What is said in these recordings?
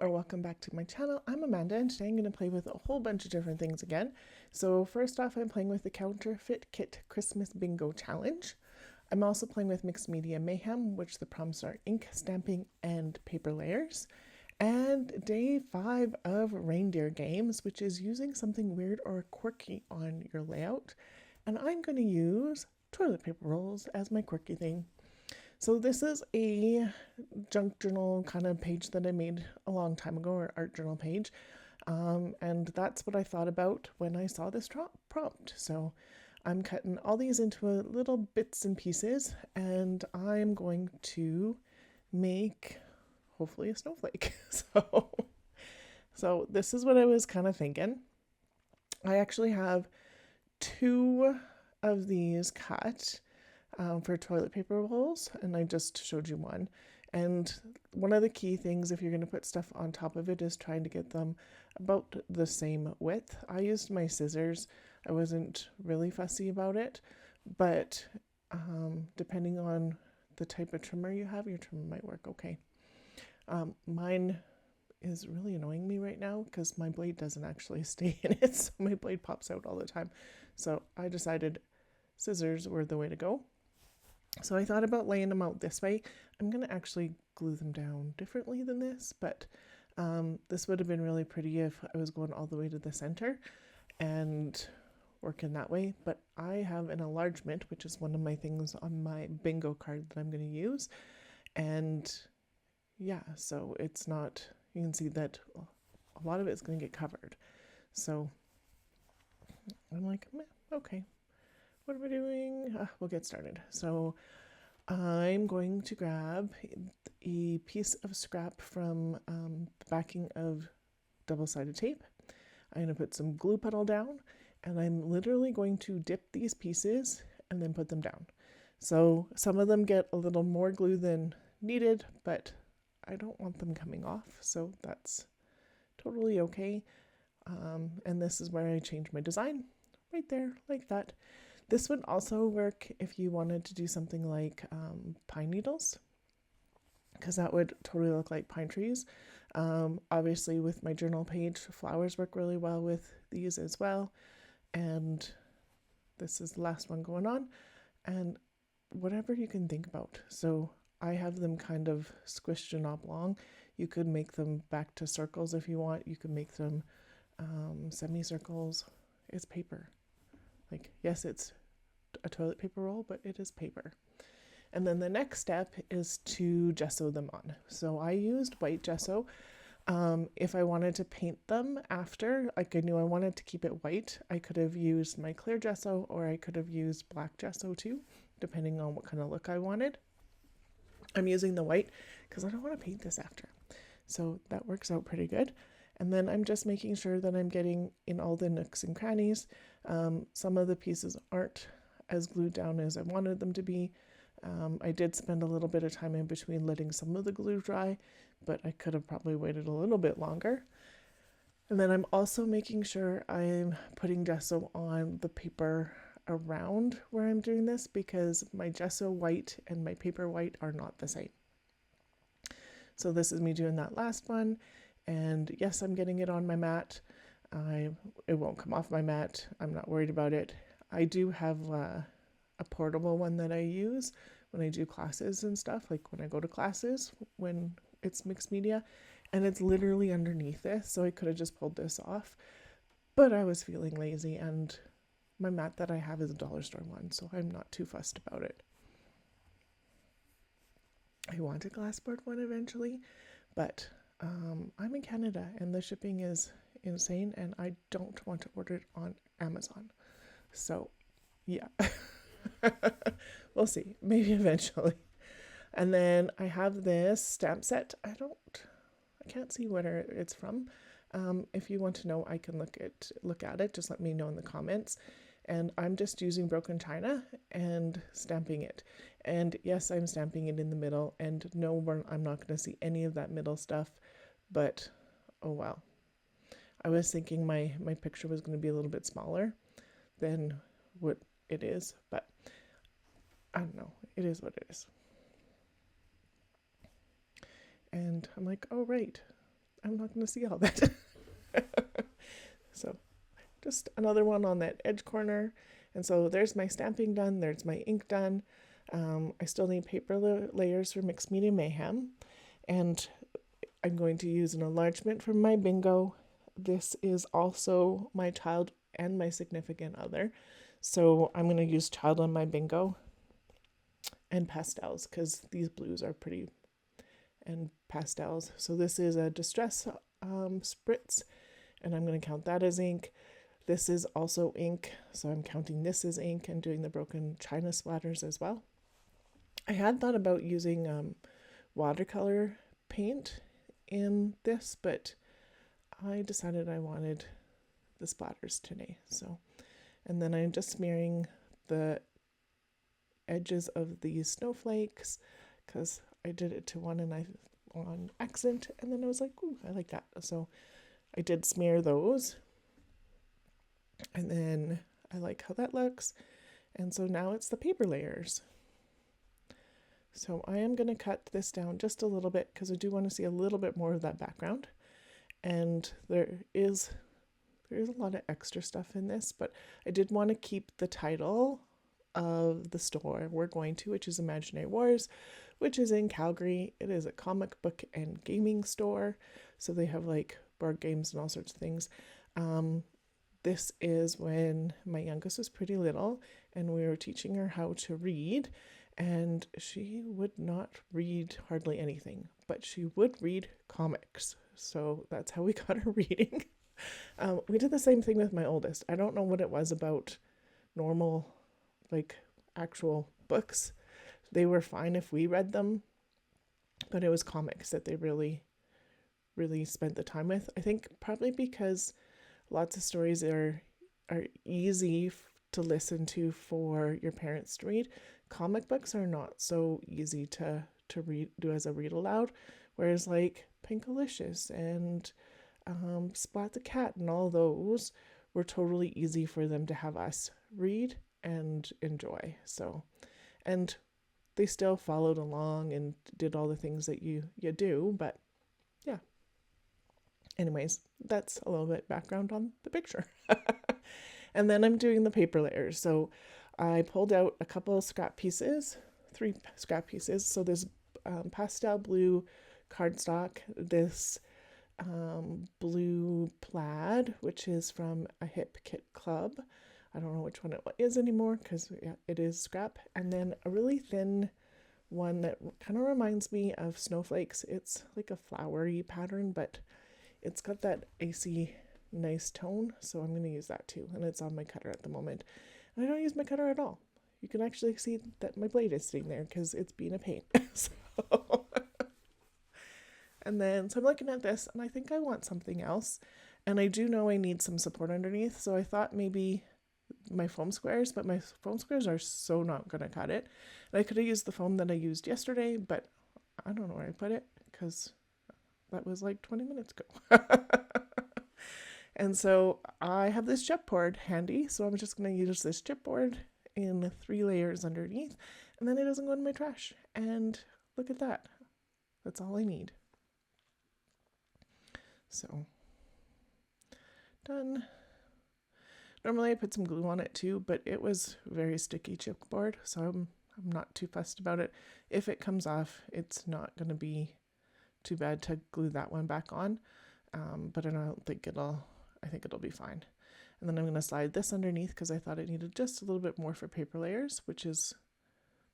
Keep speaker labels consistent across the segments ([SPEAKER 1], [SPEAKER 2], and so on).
[SPEAKER 1] Welcome back to my channel. I'm Amanda and today I'm going to play with a whole bunch of different things again. So first off, I'm playing with the Counterfeit Kit Christmas Bingo Challenge. I'm also playing with Mixed Media Mayhem, which the prompts are ink, stamping, and paper layers. And day 5 of Reindeer Games, which is using something weird or quirky on your layout. And I'm going to use toilet paper rolls as my quirky thing. So this is a junk journal kind of page that I made a long time ago, or art journal page. And that's what I thought about when I saw this prompt. So I'm cutting all these into little bits and pieces, and I'm going to make hopefully a snowflake. So this is what I was kind of thinking. I actually have 2 of these cut for toilet paper rolls, and I just showed you one. And one of the key things if you're going to put stuff on top of it is trying to get them about the same width. I used my scissors. I wasn't really fussy about it, but depending on the type of trimmer you have, your trimmer might work okay. Mine is really annoying me right now because my blade doesn't actually stay in it, so my blade pops out all the time. So I decided scissors were the way to go. So I thought about laying them out this way. I'm going to actually glue them down differently than this, but this would have been really pretty if I was going all the way to the center and working that way. But I have an enlargement, which is one of my things on my bingo card that I'm going to use. And yeah, so it's not, you can see that a lot of it's going to get covered. So I'm like, okay. What are we doing? We'll get started. So I'm going to grab a piece of scrap from the backing of double-sided tape. I'm going to put some glue puddle down, and I'm literally going to dip these pieces and then put them down. So some of them get a little more glue than needed, but I don't want them coming off, so that's totally okay. And this is where I change my design, right there, like that. This would also work if you wanted to do something like pine needles, because that would totally look like pine trees. Obviously with my journal page, flowers work really well with these as well. And this is the last one going on, and whatever you can think about. So I have them kind of squished and oblong. You could make them back to circles if you want. You could make them semicircles. It's paper. Like, yes, it's a toilet paper roll, but it is paper. And then the next step is to gesso them on. So I used white gesso. If I wanted to paint them after, like I knew I wanted to keep it white, I could have used my clear gesso, or I could have used black gesso too, depending on what kind of look I wanted. I'm using the white because I don't want to paint this after. So that works out pretty good. And then I'm just making sure that I'm getting in all the nooks and crannies. Some of the pieces aren't as glued down as I wanted them to be. I did spend a little bit of time in between letting some of the glue dry, but I could have probably waited a little bit longer. And then I'm also making sure I'm putting gesso on the paper around where I'm doing this, because my gesso white and my paper white are not the same. So this is me doing that last one. And yes, I'm getting it on my mat. It won't come off my mat. I'm not worried about it. I do have a portable one that I use when I do classes and stuff, like when I go to classes, when it's mixed media, and it's literally underneath this, so I could have just pulled this off. But I was feeling lazy, and my mat that I have is a dollar store one, so I'm not too fussed about it. I want a glassboard one eventually, but I'm in Canada and the shipping is insane, and I don't want to order it on Amazon. So yeah, we'll see, maybe eventually. And then I have this stamp set. I can't see where it's from. If you want to know, I can look at it. Just let me know in the comments. And I'm just using broken china and stamping it. And yes, I'm stamping it in the middle, and no, I'm not going to see any of that middle stuff, but oh well. I was thinking my picture was going to be a little bit smaller than what it is, but I don't know. It is what it is. And I'm like, oh, right. I'm not going to see all that. So just another one on that edge corner. And so there's my stamping done. There's my ink done. I still need paper layers for Mixed Media Mayhem. And I'm going to use an enlargement from my bingo. This is also my child and my significant other. So I'm going to use child on my bingo and pastels because these blues are pretty, and pastels. So this is a distress spritz, and I'm going to count that as ink. This is also ink, so I'm counting this as ink and doing the broken china splatters as well. I had thought about using watercolor paint in this, but I decided I wanted the splatters today. So, and then I'm just smearing the edges of these snowflakes because I did it to one and I on accent, and then I was like, ooh, I like that. So I did smear those, and then I like how that looks. And so now it's the paper layers. So I am going to cut this down just a little bit because I do want to see a little bit more of that background. And there is a lot of extra stuff in this, but I did want to keep the title of the store we're going to, which is Imaginary Wars, which is in Calgary. It is a comic book and gaming store, so they have like board games and all sorts of things. This is when my youngest was pretty little and we were teaching her how to read, and she would not read hardly anything, but she would read comics. So that's how we got her reading. We did the same thing with my oldest. I don't know what it was about normal, like actual books. They were fine if we read them, but it was comics that they really, really spent the time with. I think probably because lots of stories are easy to listen to for your parents to read. Comic books are not so easy to read, do as a read aloud, whereas like Pinkalicious and Splat the Cat and all those were totally easy for them to have us read and enjoy. So, and they still followed along and did all the things that you do, but yeah. Anyways, that's a little bit background on the picture. And then I'm doing the paper layers. So I pulled out a couple of scrap pieces, 3 scrap pieces. So this pastel blue cardstock, this blue plaid, which is from a Hip Kit Club. I don't know which one it is anymore because yeah, it is scrap. And then a really thin one that kind of reminds me of snowflakes. It's like a flowery pattern, but it's got that icy nice tone, so I'm going to use that too. And it's on my cutter at the moment. And I don't use my cutter at all. You can actually see that my blade is sitting there because it's being a pain. And then, so I'm looking at this and I think I want something else. And I do know I need some support underneath. So I thought maybe my foam squares, but my foam squares are so not going to cut it. And I could have used the foam that I used yesterday, but I don't know where I put it because that was like 20 minutes ago. And so I have this chipboard handy, so I'm just going to use this chipboard in 3 layers underneath, and then it doesn't go in my trash. And look at that. That's all I need. So, done. Normally I put some glue on it too, but it was very sticky chipboard, so I'm not too fussed about it. If it comes off, it's not going to be too bad to glue that one back on, but I don't think I think it'll be fine. And then I'm going to slide this underneath because I thought it needed just a little bit more for paper layers, which is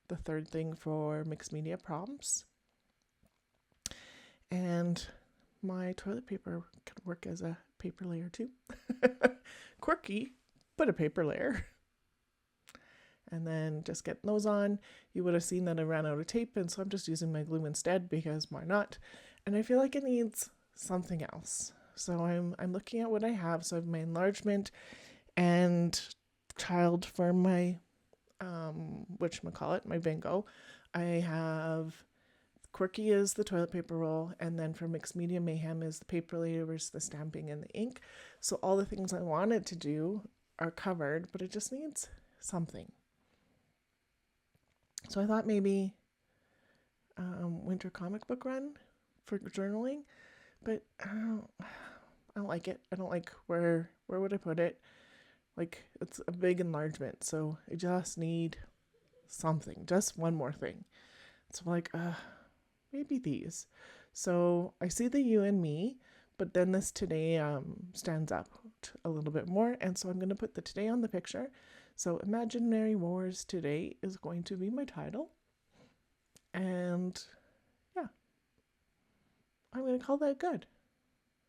[SPEAKER 1] the 3rd thing for mixed media prompts. And my toilet paper can work as a paper layer too. Quirky, but a paper layer. And then just getting those on. You would have seen that I ran out of tape, and so I'm just using my glue instead because why not? And I feel like it needs something else. So I'm looking at what I have. So I have my enlargement and child for my whatchamacallit, my bingo. I have Quirky is the toilet paper roll, and then for Mixed Media Mayhem is the paper layers, the stamping, and the ink. So all the things I wanted to do are covered, but it just needs something. So I thought maybe winter comic book run for journaling, but I don't like it. I don't like where would I put it? Like, it's a big enlargement, so I just need something, just one more thing. So I'm like, maybe these. So I see the you and me, but then this today stands out a little bit more, and so I'm going to put the today on the picture. So Imaginary Wars Today is going to be my title. And yeah, I'm going to call that good.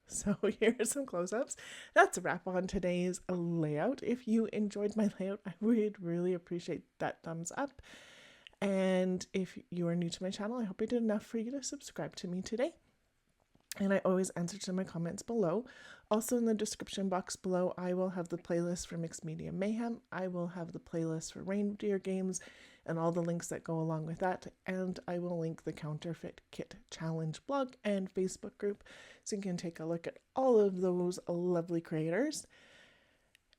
[SPEAKER 1] So here are some close-ups. That's a wrap on today's layout. If you enjoyed my layout, I would really appreciate that thumbs up. And if you are new to my channel, I hope I did enough for you to subscribe to me today. And I always answer to my comments below. Also in the description box below, I will have the playlist for Mixed Media Mayhem. I will have the playlist for Reindeer Games and all the links that go along with that. And I will link the Counterfeit Kit Challenge blog and Facebook group so you can take a look at all of those lovely creators.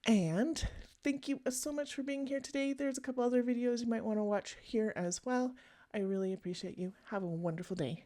[SPEAKER 1] And thank you so much for being here today. There's a couple other videos you might want to watch here as well. I really appreciate you. Have a wonderful day.